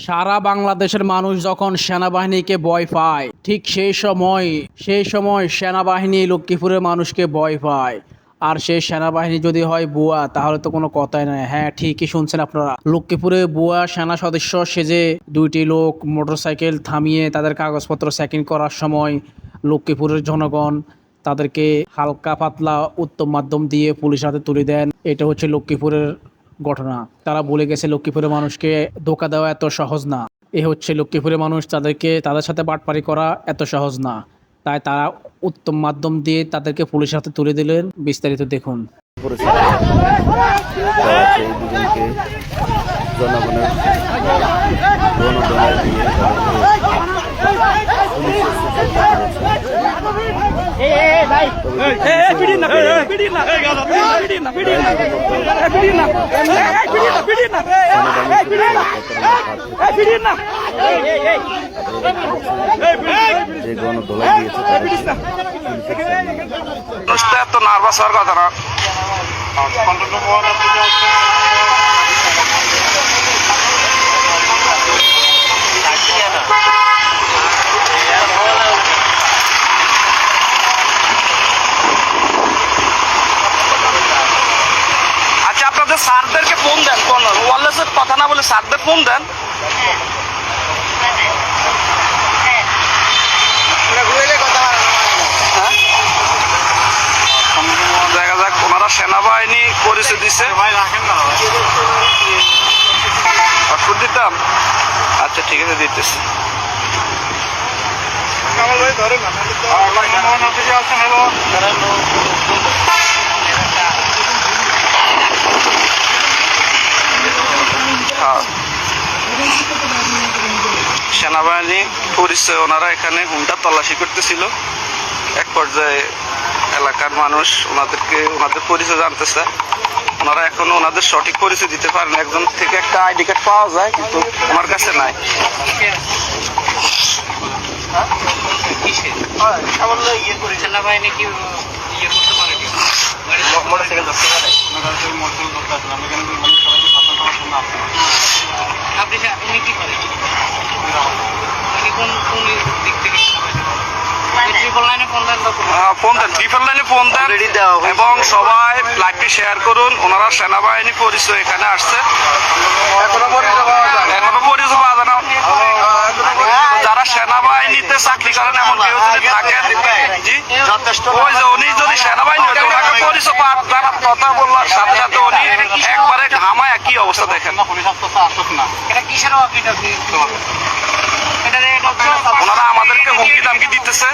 সারা বাংলাদেশের মানুষ যখন সেনাবাহিনীকে ভয় পায়, ঠিক সেই সময় সেনাবাহিনী লক্ষ্মীপুরের মানুষকে ভয় পায়। আর সেই সেনাবাহিনী যদি হয় বুয়া, তাহলে তো কোনো কথাই নাই। হ্যাঁ, ঠিকই শুনছেন আপনারা। লক্ষ্মীপুরে বুয়া সেনা সদস্য সেজে দুইটি লোক মোটরসাইকেল থামিয়ে তাদের কাগজপত্র চেকিং করার সময় লক্ষ্মীপুরের জনগণ তাদেরকে হালকা পাতলা উত্তম মাধ্যম দিয়ে পুলিশ হাতে তুলে দেন। এটা হচ্ছে লক্ষ্মীপুরের ঘটনা। তারা বলে গেছে লক্ষ্মীপুরের মানুষকে ধোঁকা দেওয়া এত সহজ না। এ হচ্ছে লক্ষ্মীপুরের মানুষ, তাদের সাথে বাটপারি করা এত সহজ না। তাই তারা উত্তম মাধ্যম দিয়ে তাদেরকে পুলিশের হাতে তুলে দিলেন। বিস্তারিত দেখুন। যে গণধোলাই দিয়েছে এত নার্ভাস হওয়ার কথা না। আচ্ছা, আপনাদের স্যারদেরকে ফোন দেন, কোন ওয়ারলেসের কথা না বলে স্যারদের ফোন দেন। দেখা যাক, ওনারা সেনাবাহিনী পরিচয় দিচ্ছে। পাসপোর্ট দিতাম। আচ্ছা, ঠিক আছে, দিতেছি। সেনাবাহিনী পরিচয়, ওনারা এখানে হুন্ডা তল্লাশি করতেছিল। এক পর্যায়ে এলাকার মানুষ ওনাদের পরিচয় জানতেছে। ওনারা এখনো ওনাদের সঠিক পরিচয় দিতে পারেন। একজন থেকে একটা আইডি কার্ড পাওয়া যায়, কিন্তু আমার কাছে নাই। সেনাবাহিনী কি ইয়ে করতে পারে? মোটরসাইকেল ধরতে পারে? উনি কি করেন? দিক থেকে এবং সবাই লাইভটি শেয়ার করুন। ওনারা সেনাবাহিনী পরিচয় এখানে আসছে, এখনো পরিচয় পাওয়া যায় না। যারা সেনাবাহিনীতে চাকরি করেন এমন কেউ যদি থাকেন, ওই যে উনি যদি সেনাবাহিনী ওনাকে পরিচয় পান, তারা কথা বলার সাথে সাথে উনি একবারে ঘামায়। একই অবস্থা দেখেন। ওনারা আমাদেরকে হুমকি দামকি দিতেছে।